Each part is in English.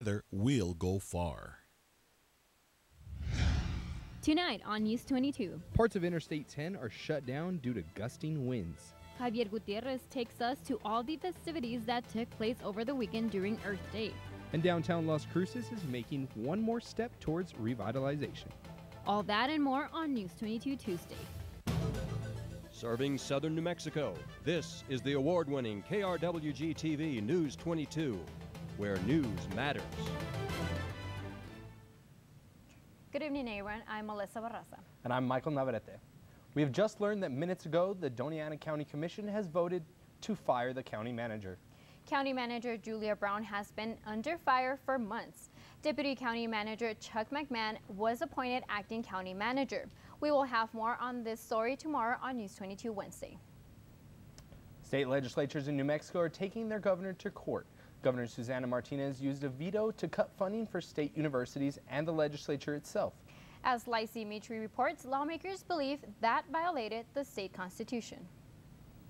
together, we'll go far. Tonight on News 22. Parts of Interstate 10 are shut down due to gusting winds. Javier Gutierrez takes us to all the festivities that took place over the weekend during Earth Day. And downtown Las Cruces is making one more step towards revitalization. All that and more on News 22 Tuesday. Serving southern New Mexico, this is the award-winning KRWG-TV News 22, where news matters. Good evening, everyone. I'm Melissa Barraza. And I'm Michael Navarrete. We have just learned that minutes ago, the Doña Ana County Commission has voted to fire the county manager. County Manager Julia Brown has been under fire for months. Deputy County Manager Chuck McMahon was appointed acting county manager. We will have more on this story tomorrow on News 22 Wednesday. State legislatures in New Mexico are taking their governor to court. Governor Susana Martinez used a veto to cut funding for state universities and the legislature itself. As Lacey Mitri reports, lawmakers believe that violated the state constitution.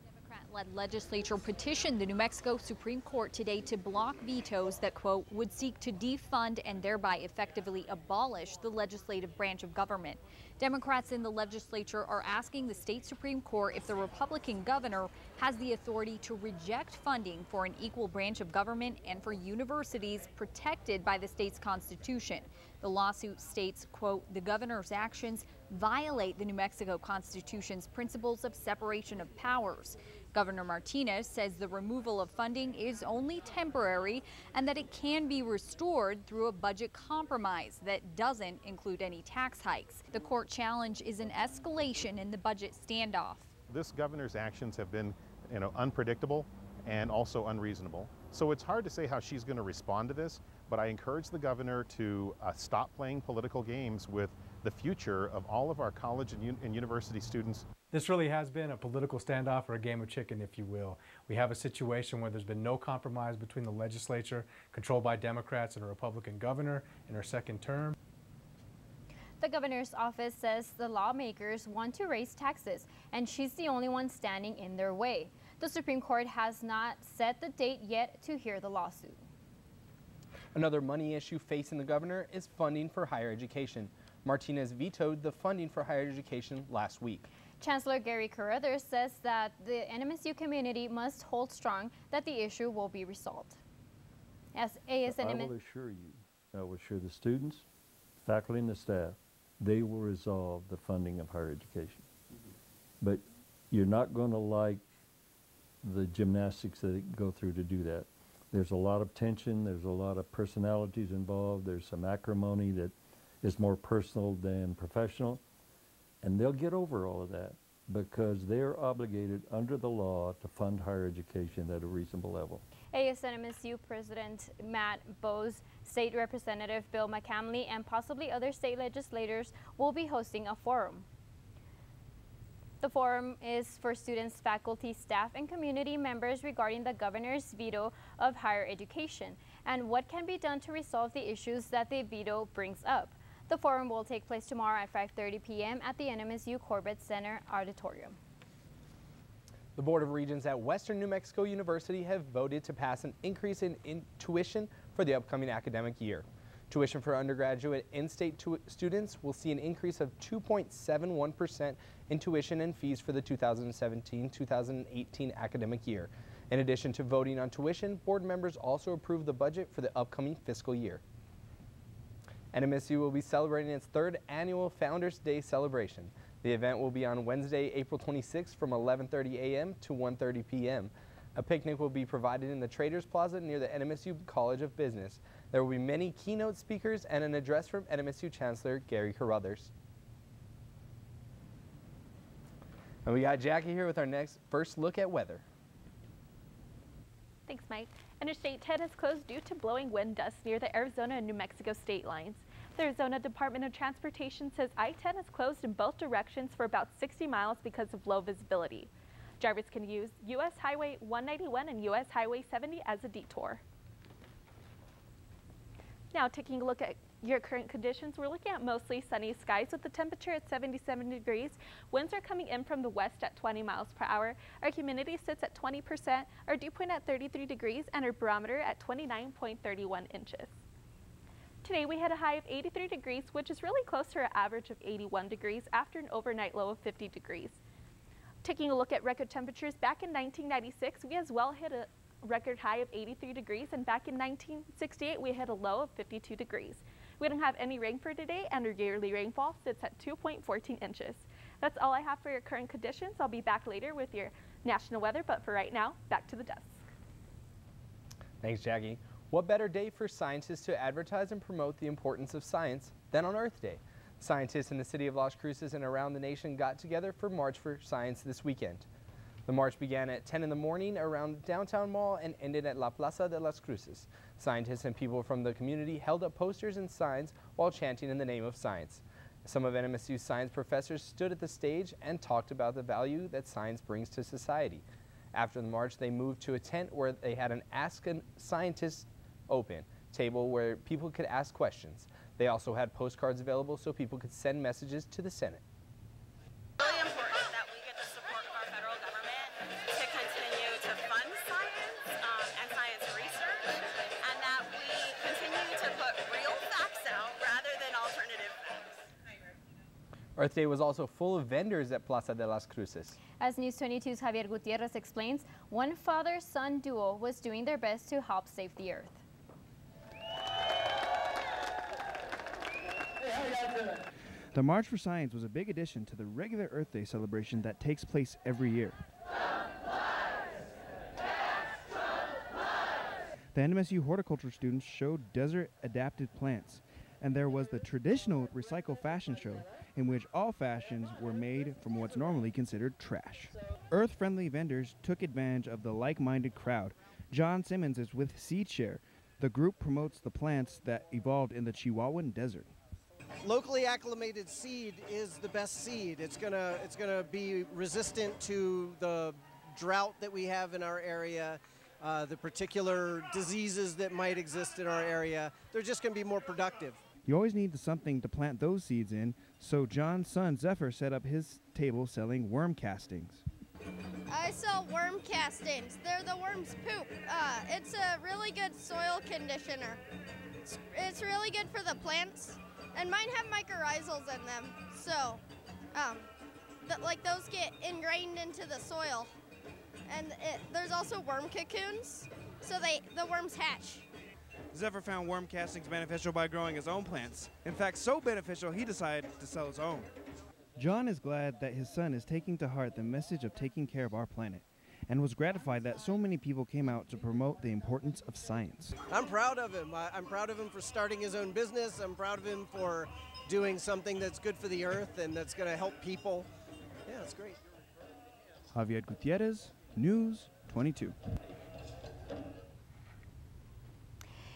Democrat-led legislature petitioned the New Mexico Supreme Court today to block vetoes that, quote, would seek to defund and thereby effectively abolish the legislative branch of government. Democrats in the legislature are asking the state Supreme Court if the Republican governor has the authority to reject funding for an equal branch of government and for universities protected by the state's constitution. The lawsuit states, quote, the governor's actions violate the New Mexico Constitution's principles of separation of powers. Governor Martinez says the removal of funding is only temporary and that it can be restored through a budget compromise that doesn't include any tax hikes. The court challenge is an escalation in the budget standoff. This governor's actions have been, unpredictable and also unreasonable. So it's hard to say how she's going to respond to this, but I encourage the governor to stop playing political games with the future of all of our college and university students. This really has been a political standoff or a game of chicken, if you will. We have a situation where there's been no compromise between the legislature, controlled by Democrats, and a Republican governor in her second term. The governor's office says the lawmakers want to raise taxes, and she's the only one standing in their way. The Supreme Court has not set the date yet to hear the lawsuit. Another money issue facing the governor is funding for higher education. Martinez vetoed the funding for higher education last week. Chancellor Gary Carruthers says that the NMSU community must hold strong that the issue will be resolved. As ASNM, I will assure you, I will assure the students, faculty, and the staff, they will resolve the funding of higher education. But you're not going to like the gymnastics that it go through to do that. There's a lot of tension, there's a lot of personalities involved, there's some acrimony that is more personal than professional, and they'll get over all of that because they're obligated under the law to fund higher education at a reasonable level. ASNMSU President Matt Bowes, State Representative Bill McCamley, and possibly other state legislators will be hosting a forum. The forum is for students, faculty, staff, and community members regarding the governor's veto of higher education and what can be done to resolve the issues that the veto brings up. The forum will take place tomorrow at 5:30 p.m. at the NMSU Corbett Center Auditorium. The Board of Regents at Western New Mexico University have voted to pass an increase in tuition for the upcoming academic year. Tuition for undergraduate in-state students will see an increase of 2.71% in tuition and fees for the 2017-2018 academic year. In addition to voting on tuition, board members also approved the budget for the upcoming fiscal year. NMSU will be celebrating its third annual Founders Day celebration. The event will be on Wednesday, April 26th from 11:30 a.m. to 1:30 p.m. A picnic will be provided in the Traders Plaza near the NMSU College of Business. There will be many keynote speakers and an address from NMSU Chancellor Gary Carruthers. And we got Jackie here with our first look at weather. Thanks, Mike. Interstate 10 is closed due to blowing wind gusts near the Arizona and New Mexico state lines. The Arizona Department of Transportation says I-10 is closed in both directions for about 60 miles because of low visibility. Drivers can use U.S. Highway 191 and U.S. Highway 70 as a detour. Now, taking a look at your current conditions, we're looking at mostly sunny skies with the temperature at 77 degrees. Winds are coming in from the west at 20 miles per hour. Our humidity sits at 20%, our dew point at 33 degrees, and our barometer at 29.31 inches. Today we had a high of 83 degrees, which is really close to our average of 81 degrees after an overnight low of 50 degrees. Taking a look at record temperatures, back in 1996, we as well hit a record high of 83 degrees, and back in 1968, we hit a low of 52 degrees. We don't have any rain for today, and our yearly rainfall sits at 2.14 inches. That's all I have for your current conditions. I'll be back later with your national weather, but for right now, back to the desk. Thanks, Jackie. What better day for scientists to advertise and promote the importance of science than on Earth Day? Scientists in the city of Las Cruces and around the nation got together for March for Science this weekend. The march began at 10 in the morning around the downtown mall and ended at La Plaza de Las Cruces. Scientists and people from the community held up posters and signs while chanting in the name of science. Some of NMSU's science professors stood at the stage and talked about the value that science brings to society. After the march, they moved to a tent where they had an Ask a Scientist open table where people could ask questions. They also had postcards available so people could send messages to the Senate. Really important that we get the support of our federal government to continue to fund science and science research, and that we continue to put real facts out rather than alternative facts. Earth Day was also full of vendors at Plaza de las Cruces. As News 22's Javier Gutierrez explains, one father-son duo was doing their best to help save the earth. The March for Science was a big addition to the regular Earth Day celebration that takes place every year. The NMSU horticulture students showed desert-adapted plants, and there was the traditional recycle fashion show in which all fashions were made from what's normally considered trash. Earth-friendly vendors took advantage of the like-minded crowd. John Simmons is with SeedShare. The group promotes the plants that evolved in the Chihuahuan desert. Locally acclimated seed is the best seed. It's gonna be resistant to the drought that we have in our area, the particular diseases that might exist in our area. They're just gonna be more productive. You always need something to plant those seeds in, so John's son Zephyr set up his table selling worm castings. I sell worm castings. They're the worm's poop. It's a really good soil conditioner. It's really good for the plants. And mine have mycorrhizals in them, so like those get ingrained into the soil. And there's also worm cocoons, so the worms hatch. Zephyr found worm castings beneficial by growing his own plants. In fact, so beneficial he decided to sell his own. John is glad that his son is taking to heart the message of taking care of our planet, and was gratified that so many people came out to promote the importance of science. I'm proud of him. I'm proud of him for starting his own business. I'm proud of him for doing something that's good for the earth and that's going to help people. Yeah, it's great. Javier Gutierrez, News 22.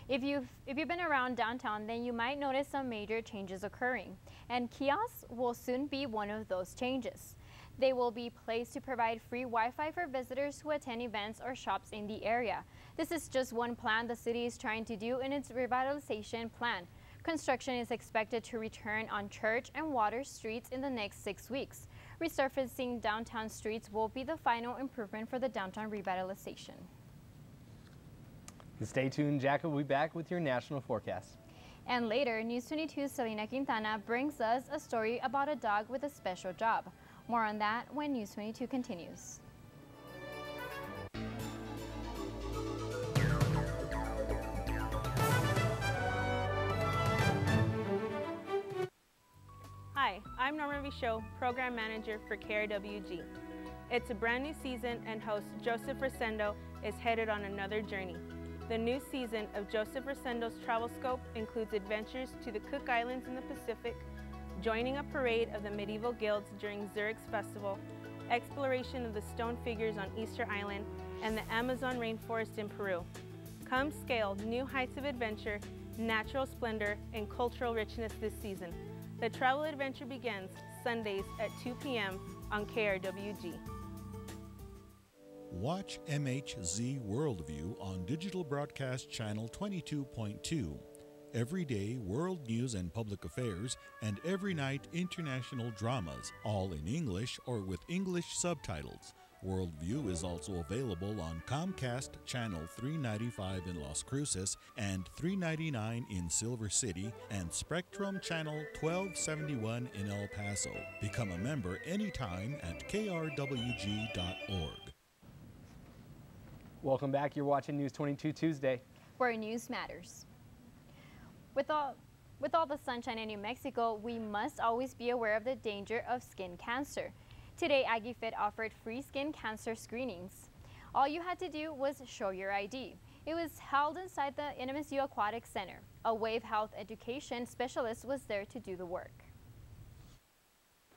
If you've been around downtown, then you might notice some major changes occurring, and kiosks will soon be one of those changes. They will be placed to provide free Wi-Fi for visitors who attend events or shops in the area. This is just one plan the city is trying to do in its revitalization plan. Construction is expected to return on Church and Water streets in the next 6 weeks. Resurfacing downtown streets will be the final improvement for the downtown revitalization. Stay tuned, Jack will be back with your national forecast. And later, News 22's Selena Quintana brings us a story about a dog with a special job. More on that when News 22 continues. Hi, I'm Norma Vichot, Program Manager for KRWG. It's a brand new season and host Joseph Rosendo is headed on another journey. The new season of Joseph Rosendo's Travel Scope includes adventures to the Cook Islands in the Pacific, joining a parade of the medieval guilds during Zurich's festival, exploration of the stone figures on Easter Island, and the Amazon rainforest in Peru. Come scale new heights of adventure, natural splendor, and cultural richness this season. The travel adventure begins Sundays at 2 p.m. on KRWG. Watch MHZ Worldview on Digital Broadcast Channel 22.2. Every day, world news and public affairs, and every night, international dramas, all in English or with English subtitles. Worldview is also available on Comcast Channel 395 in Las Cruces and 399 in Silver City and Spectrum Channel 1271 in El Paso. Become a member anytime at krwg.org. Welcome back. You're watching News 22 Tuesday, where news matters. With all the sunshine in New Mexico, we must always be aware of the danger of skin cancer. Today, AggieFit offered free skin cancer screenings. All you had to do was show your ID. It was held inside the NMSU Aquatic Center. A wave health education specialist was there to do the work.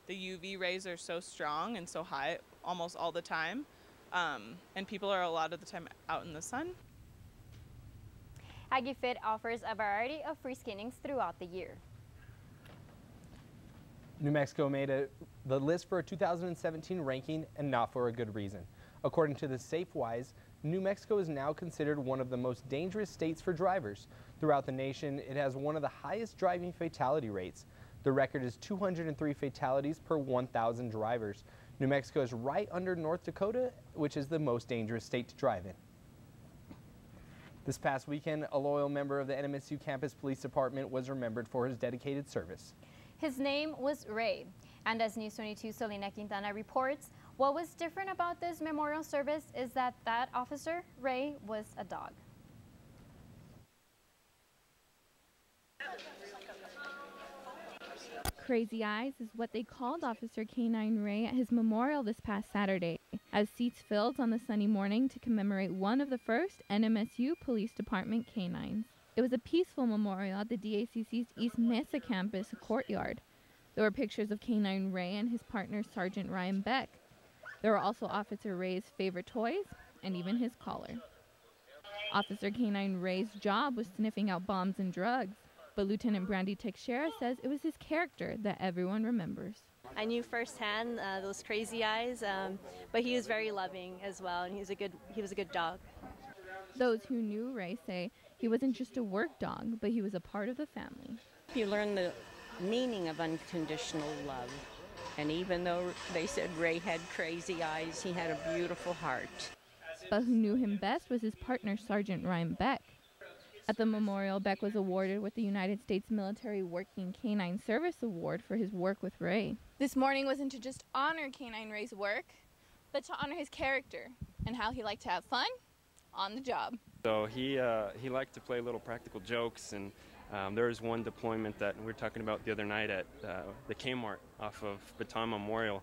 The UV rays are so strong and so high almost all the time, and people are a lot of the time out in the sun. AggieFit offers a variety of free screenings throughout the year. New Mexico made the list for a 2017 ranking, and not for a good reason. According to the SafeWise, New Mexico is now considered one of the most dangerous states for drivers. Throughout the nation, it has one of the highest driving fatality rates. The record is 203 fatalities per 1,000 drivers. New Mexico is right under North Dakota, which is the most dangerous state to drive in. This past weekend, a loyal member of the NMSU Campus Police Department was remembered for his dedicated service. His name was Ray, and as News 22 Selena Quintana reports, what was different about this memorial service is that officer, Ray, was a dog. Crazy Eyes is what they called Officer K9 Ray at his memorial this past Saturday, as seats filled on the sunny morning to commemorate one of the first NMSU Police Department K9s. It was a peaceful memorial at the DACC's East Mesa campus courtyard. There were pictures of K9 Ray and his partner Sergeant Ryan Beck. There were also Officer Ray's favorite toys and even his collar. Officer K9 Ray's job was sniffing out bombs and drugs, but Lieutenant Brandy Teixeira says it was his character that everyone remembers. I knew firsthand those crazy eyes, but he was very loving as well, and he was a good dog. Those who knew Ray say he wasn't just a work dog, but he was a part of the family. You learn the meaning of unconditional love. And even though they said Ray had crazy eyes, he had a beautiful heart. But who knew him best was his partner, Sergeant Ryan Beck. At the memorial, Beck was awarded with the United States Military Working Canine Service Award for his work with Ray. This morning wasn't to just honor K9 Ray's work, but to honor his character and how he liked to have fun on the job. So he liked to play little practical jokes, and there was one deployment that we were talking about the other night at the Kmart off of Baton Memorial,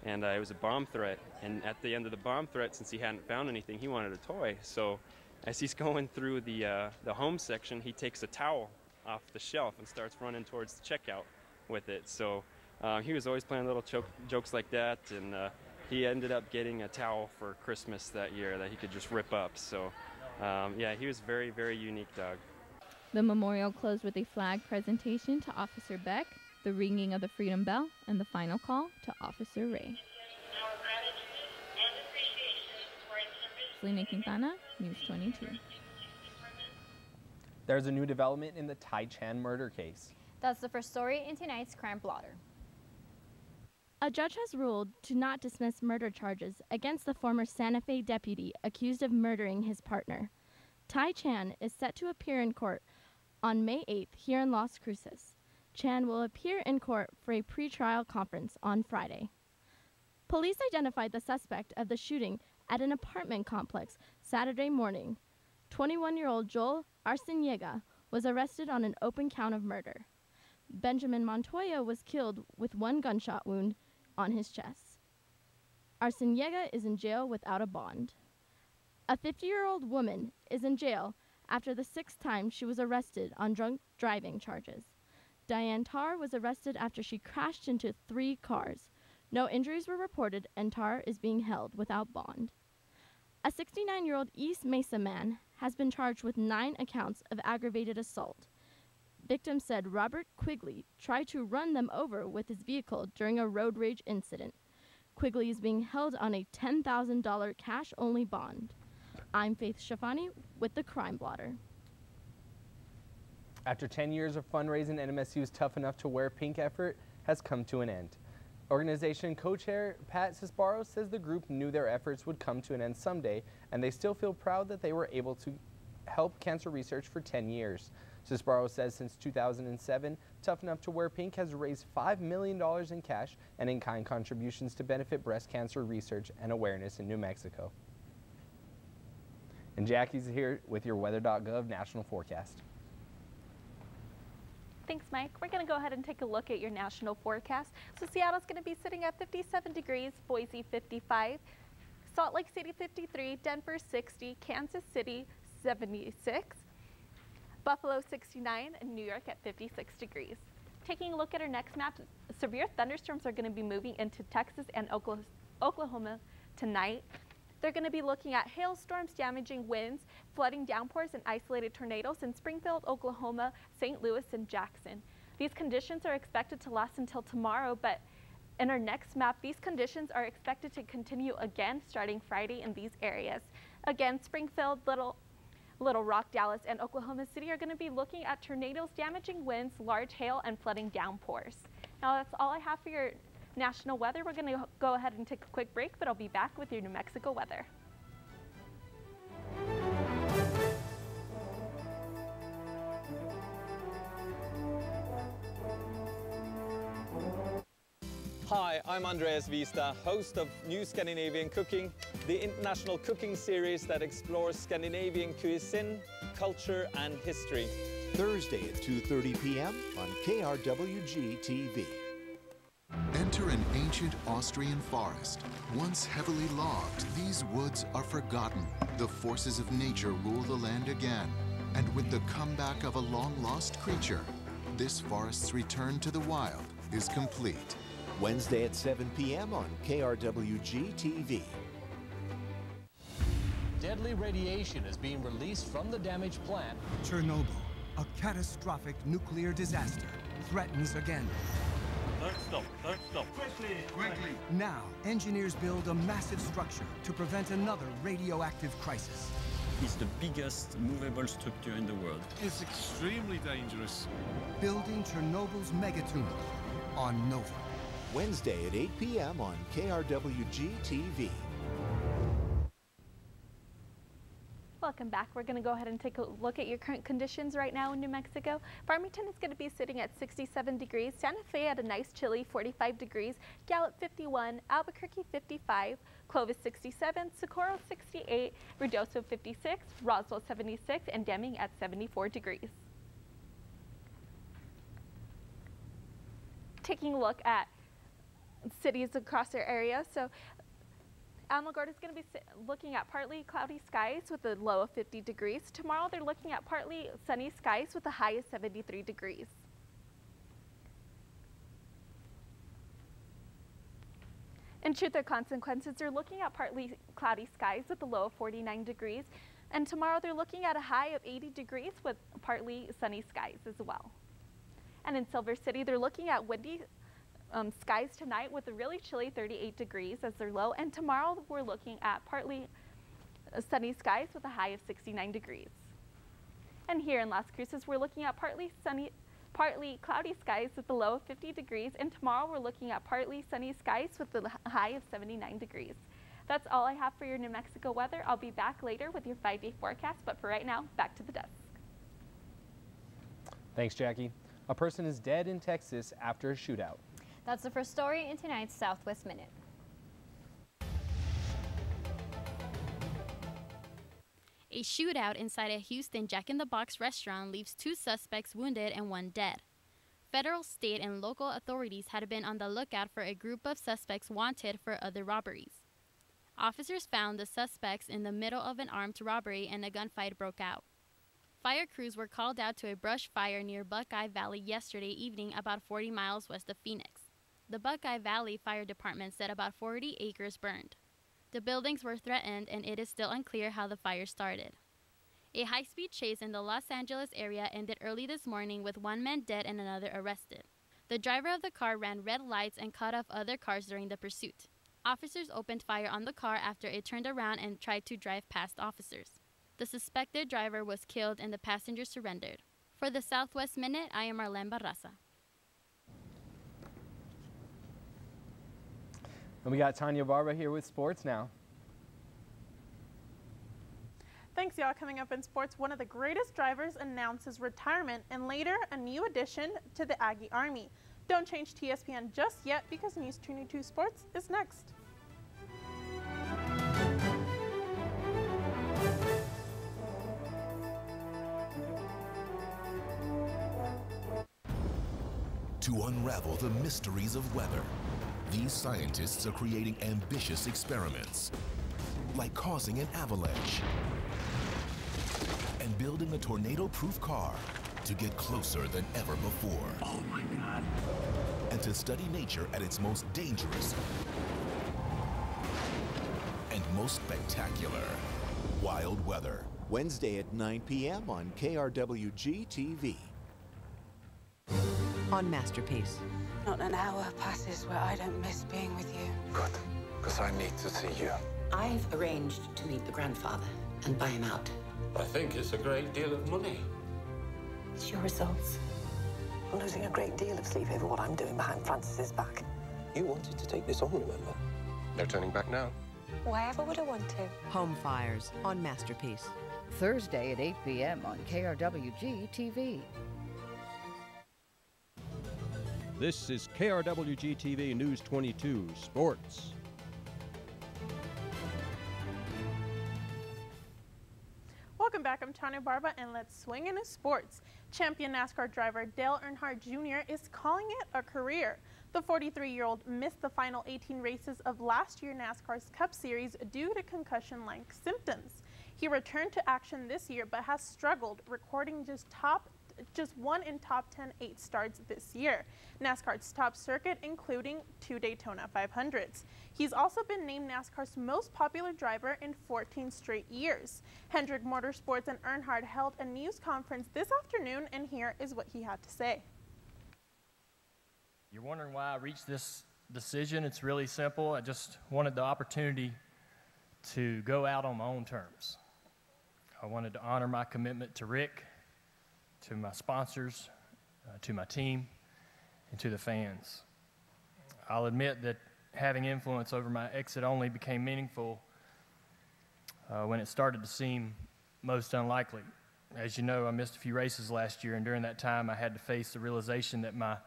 and it was a bomb threat. And at the end of the bomb threat, since he hadn't found anything, he wanted a toy. So as he's going through the home section, he takes a towel off the shelf and starts running towards the checkout with it. So he was always playing little jokes like that, and he ended up getting a towel for Christmas that year that he could just rip up. So yeah, he was a very, very unique dog. The memorial closed with a flag presentation to Officer Beck, the ringing of the Freedom Bell, and the final call to Officer Ray. Selena Quintana, News 22. There's a new development in the Tai Chan murder case. That's the first story in tonight's Crime Blotter. A judge has ruled to not dismiss murder charges against the former Santa Fe deputy accused of murdering his partner. Tai Chan is set to appear in court on May 8th here in Las Cruces. Chan will appear in court for a pretrial conference on Friday. Police identified the suspect of the shooting at an apartment complex Saturday morning. 21-year-old Joel Arciniega was arrested on an open count of murder. Benjamin Montoya was killed with one gunshot wound on his chest. Arciniega is in jail without a bond. A 50-year-old woman is in jail after the 6th time she was arrested on drunk driving charges. Diane Tarr was arrested after she crashed into 3 cars. No injuries were reported, and Tarr is being held without bond. A 69-year-old East Mesa man has been charged with 9 accounts of aggravated assault. Victims said Robert Quigley tried to run them over with his vehicle during a road rage incident. Quigley is being held on a $10,000 cash-only bond. I'm Faith Shafani with the Crime Blotter. After 10 years of fundraising, NMSU's Tough Enough to Wear Pink effort has come to an end. Organization co-chair Pat Cisbaro says the group knew their efforts would come to an end someday, and they still feel proud that they were able to help cancer research for 10 years. Cisbaro says since 2007, Tough Enough to Wear Pink has raised $5 million in cash and in-kind contributions to benefit breast cancer research and awareness in New Mexico. And Jackie's here with your weather.gov national forecast. Thanks, Mike. We're going to go ahead and take a look at your national forecast. So Seattle's going to be sitting at 57 degrees, Boise 55, Salt Lake City 53, Denver 60, Kansas City 76, Buffalo 69, and New York at 56 degrees. Taking a look at our next map, severe thunderstorms are going to be moving into Texas and Oklahoma tonight. They're going to be looking at hailstorms, damaging winds, flooding downpours, and isolated tornadoes in Springfield, Oklahoma, St. Louis, and Jackson. These conditions are expected to last until tomorrow, but in our next map, these conditions are expected to continue again starting Friday in these areas. Again, Springfield, Little Rock, Dallas, and Oklahoma City are going to be looking at tornadoes, damaging winds, large hail, and flooding downpours. Now that's all I have for your national weather. We're going to go ahead and take a quick break, but I'll be back with your New Mexico weather. Hi, I'm Andreas Vista, host of New Scandinavian Cooking, the international cooking series that explores Scandinavian cuisine, culture, and history. Thursday at 2:30 p.m. on KRWG-TV. Enter an ancient Austrian forest. Once heavily logged, these woods are forgotten. The forces of nature rule the land again. And with the comeback of a long-lost creature, this forest's return to the wild is complete. Wednesday at 7 p.m. on KRWG-TV. Deadly radiation is being released from the damaged plant. Chernobyl, a catastrophic nuclear disaster, threatens again. Stop, quickly! Now, engineers build a massive structure to prevent another radioactive crisis. It's the biggest movable structure in the world. It's extremely dangerous. Building Chernobyl's megatumor on Nova. Wednesday at 8 p.m. on KRWG-TV. Welcome back. We're going to go ahead and take a look at your current conditions right now in New Mexico. Farmington is going to be sitting at 67 degrees, Santa Fe at a nice chilly 45 degrees, Gallup 51, Albuquerque 55, Clovis 67, Socorro 68, Ruidoso 56, Roswell 76, and Deming at 74 degrees. Taking a look at cities across their area. So Alamogordo is going to be looking at partly cloudy skies with a low of 50 degrees. Tomorrow they're looking at partly sunny skies with a high of 73 degrees. In Truth or Consequences, they're looking at partly cloudy skies with a low of 49 degrees. And tomorrow they're looking at a high of 80 degrees with partly sunny skies as well. And in Silver City, they're looking at windy skies tonight with a really chilly 38 degrees as their low, and tomorrow we're looking at partly sunny skies with a high of 69 degrees. And here in Las Cruces, we're looking at partly cloudy skies with a low of 50 degrees, and tomorrow we're looking at partly sunny skies with a high of 79 degrees. That's all I have for your New Mexico weather. I'll be back later with your 5-day forecast, but for right now, back to the desk. Thanks, Jackie. A person is dead in Texas after a shootout. That's the first story in tonight's Southwest Minute. A shootout inside a Houston Jack in the Box restaurant leaves 2 suspects wounded and 1 dead. Federal, state, and local authorities had been on the lookout for a group of suspects wanted for other robberies. Officers found the suspects in the middle of an armed robbery and a gunfight broke out. Fire crews were called out to a brush fire near Buckeye Valley yesterday evening, about 40 miles west of Phoenix. The Buckeye Valley Fire Department said about 40 acres burned. The buildings were threatened, and it is still unclear how the fire started. A high-speed chase in the Los Angeles area ended early this morning with 1 man dead and another arrested. The driver of the car ran red lights and cut off other cars during the pursuit. Officers opened fire on the car after it turned around and tried to drive past officers. The suspected driver was killed and the passenger surrendered. For the Southwest Minute, I am Marlene Barraza. And we got Tanya Barba here with sports now. Thanks, y'all. Coming up in sports, one of the greatest drivers announces retirement, and later a new addition to the Aggie Army. Don't change TSPN just yet because News 22 Sports is next. To unravel the mysteries of weather, these scientists are creating ambitious experiments, like causing an avalanche and building a tornado-proof car to get closer than ever before. Oh my God. And to study nature at its most dangerous and most spectacular. Wild Weather. Wednesday at 9 p.m. on KRWG TV. On Masterpiece. Not an hour passes where I don't miss being with you. Good, because I need to see you. I've arranged to meet the grandfather and buy him out. I think it's a great deal of money. It's your results. I'm losing a great deal of sleep over what I'm doing behind Francis's back. You wanted to take this on, remember? No turning back now. Why ever would I want to? Home Fires on Masterpiece. Thursday at 8 p.m. on KRWG TV. This is KRWG TV News 22 Sports. Welcome back. I'm Tanya Barba, and let's swing into sports. Champion NASCAR driver Dale Earnhardt Jr. is calling it a career. The 43-year-old missed the final 18 races of last year's NASCAR's Cup Series due to concussion-like symptoms. He returned to action this year, but has struggled, recording just one in top 10 8 starts this year, NASCAR's top circuit, including 2 Daytona 500s. He's also been named NASCAR's most popular driver in 14 straight years. Hendrick Motorsports and Earnhardt held a news conference this afternoon, and here is what he had to say. You're wondering why I reached this decision? It's really simple. I just wanted the opportunity to go out on my own terms. I wanted to honor my commitment to Rick, to my sponsors, to my team, and to the fans. I'll admit that having influence over my exit only became meaningful when it started to seem most unlikely. As you know, I missed a few races last year, and during that time I had to face the realization that my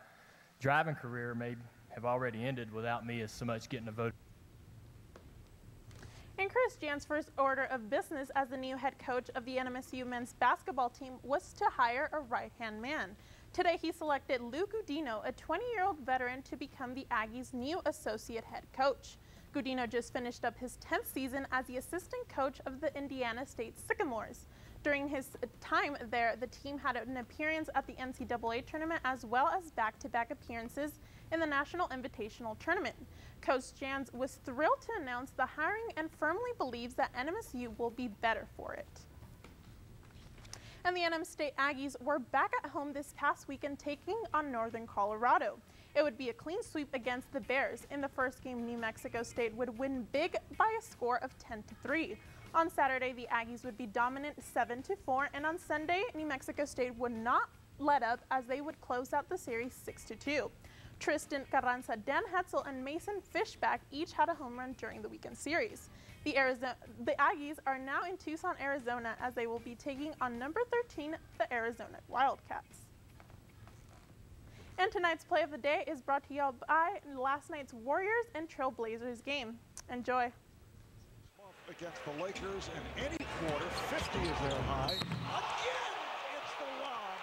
driving career may have already ended without me as so much getting a vote. And Chris Jan's first order of business as the new head coach of the NMSU men's basketball team was to hire a right-hand man. Today he selected Lou Gudino, a 20-year-old veteran, to become the Aggies' new associate head coach. Gudino just finished up his 10th season as the assistant coach of the Indiana State Sycamores. During his time there, the team had an appearance at the NCAA tournament as well as back-to-back appearances in the National Invitational Tournament. Coach Jans was thrilled to announce the hiring and firmly believes that NMSU will be better for it. And the NM State Aggies were back at home this past weekend taking on Northern Colorado. It would be a clean sweep against the Bears. In the first game, New Mexico State would win big by a score of 10-3. On Saturday, the Aggies would be dominant 7-4, and on Sunday, New Mexico State would not let up as they would close out the series 6-2. Tristan Carranza, Dan Hetzel, and Mason Fishback each had a home run during the weekend series. The Aggies are now in Tucson, Arizona, as they will be taking on number 13, the Arizona Wildcats. And tonight's play of the day is brought to you by last night's Warriors and Trailblazers game. Enjoy. Against the Lakers in any quarter, 50 is their high. Again, it's the lob.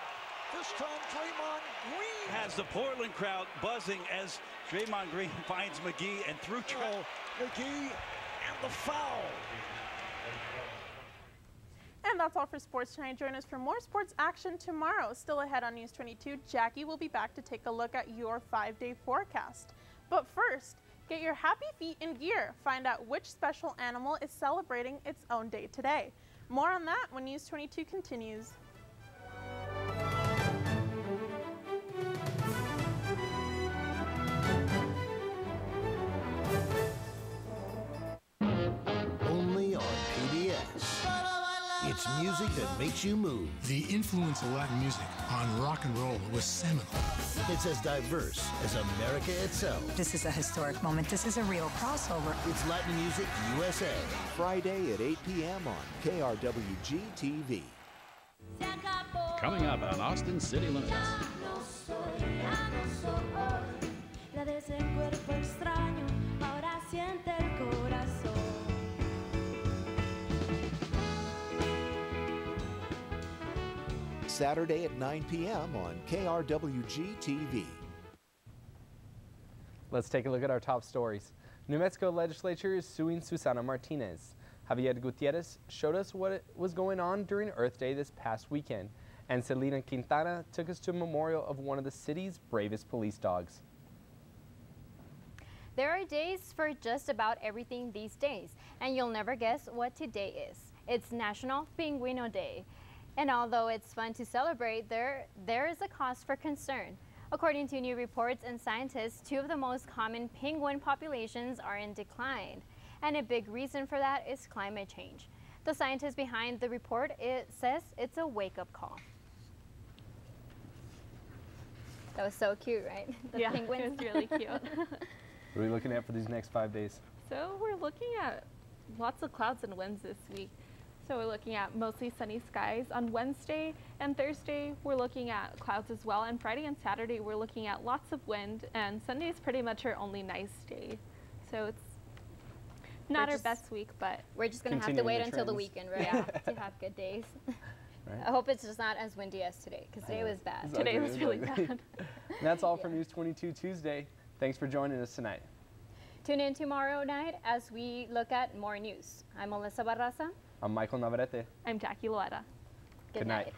This time, Draymond Green has the Portland crowd buzzing as Draymond Green finds McGee and through McGee and the foul. And that's all for sports tonight. Join us for more sports action tomorrow. Still ahead on News 22, Jackie will be back to take a look at your 5-day forecast. But first, get your happy feet in gear. Find out which special animal is celebrating its own day today. More on that when News 22 continues. Only on PBS. It's music that makes you move. The influence of Latin music on rock and roll was seminal. It's as diverse as America itself. This is a historic moment. This is a real crossover. It's Latin Music USA. Friday at 8 p.m. on KRWG TV. Coming up on Austin City Limits. Saturday at 9 p.m. on KRWG TV. Let's take a look at our top stories. New Mexico legislature is suing Susana Martinez. Javier Gutierrez showed us what was going on during Earth Day this past weekend. And Selena Quintana took us to a memorial of one of the city's bravest police dogs. There are days for just about everything these days, and you'll never guess what today is. It's National Pingüino Day. And although it's fun to celebrate, there is a cause for concern. According to new reports and scientists, 2 of the most common penguin populations are in decline. And a big reason for that is climate change. The scientist behind the report says it's a wake-up call. That was so cute, right? The penguins. It was really cute. What are we looking at for these next 5 days? So we're looking at lots of clouds and winds this week. So we're looking at mostly sunny skies. On Wednesday and Thursday, we're looking at clouds as well. And Friday and Saturday, we're looking at lots of wind. And Sunday is pretty much our only nice day. So it's not our best week, but we're just going to have to wait until the weekend, right? Yeah, to have good days. Right. I hope it's just not as windy as today, because today was bad. Today was really bad. And that's all for News 22 Tuesday. Thanks for joining us tonight. Tune in tomorrow night as we look at more news. I'm Melissa Barraza. I'm Michael Navarrete. I'm Jackie Loera. Good night.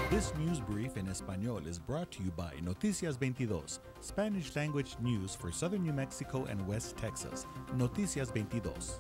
This news brief in Español is brought to you by Noticias22, Spanish language news for southern New Mexico and West Texas. Noticias22.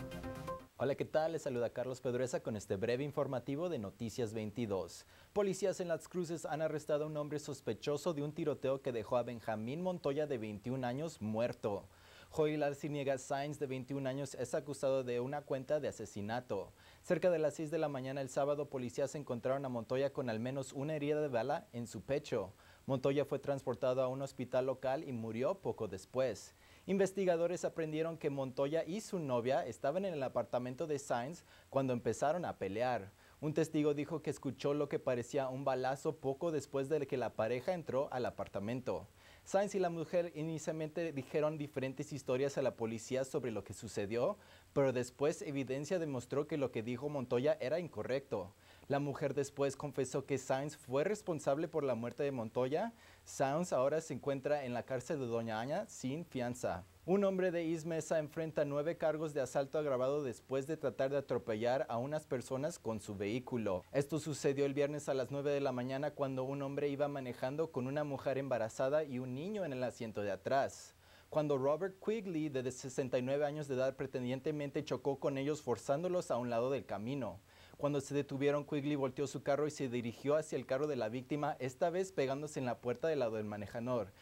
Hola, ¿qué tal? Les saluda Carlos Pedruesa con este breve informativo de Noticias 22. Policías en Las Cruces han arrestado a un hombre sospechoso de un tiroteo que dejó a Benjamín Montoya, de 21 años, muerto. Joel Arciniega Sainz, de 21 años, es acusado de una cuenta de asesinato. Cerca de las 6 de la mañana el sábado, policías encontraron a Montoya con al menos una herida de bala en su pecho. Montoya fue transportado a un hospital local y murió poco después. Investigadores aprendieron que Montoya y su novia estaban en el apartamento de Sainz cuando empezaron a pelear. Un testigo dijo que escuchó lo que parecía un balazo poco después de que la pareja entró al apartamento. Sainz y la mujer inicialmente dijeron diferentes historias a la policía sobre lo que sucedió, pero después evidencia demostró que lo que dijo Montoya era incorrecto. La mujer después confesó que Sainz fue responsable por la muerte de Montoya. Sainz ahora se encuentra en la cárcel de Doña Aña sin fianza. Un hombre de East Mesa enfrenta 9 cargos de asalto agravado después de tratar de atropellar a unas personas con su vehículo. Esto sucedió el viernes a las 9 de la mañana cuando un hombre iba manejando con una mujer embarazada y un niño en el asiento de atrás. Cuando Robert Quigley, de 69 años de edad, pretendientemente chocó con ellos forzándolos a un lado del camino. Cuando se detuvieron, Quigley volteó su carro y se dirigió hacia el carro de la víctima, esta vez pegándose en la puerta del lado del manejador.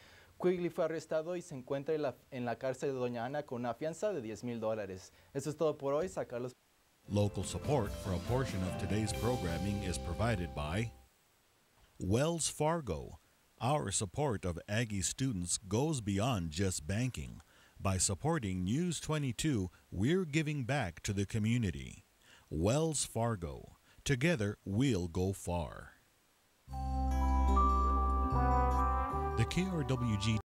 Quigley fue arrestado y se encuentra en la cárcel de Doña Ana con una fianza de $10,000. Eso es todo por hoy. Sacarlos. Local support for a portion of today's programming is provided by Wells Fargo. Our support of Aggie students goes beyond just banking. By supporting News 22, we're giving back to the community. Wells Fargo. Together, we'll go far. The KRWG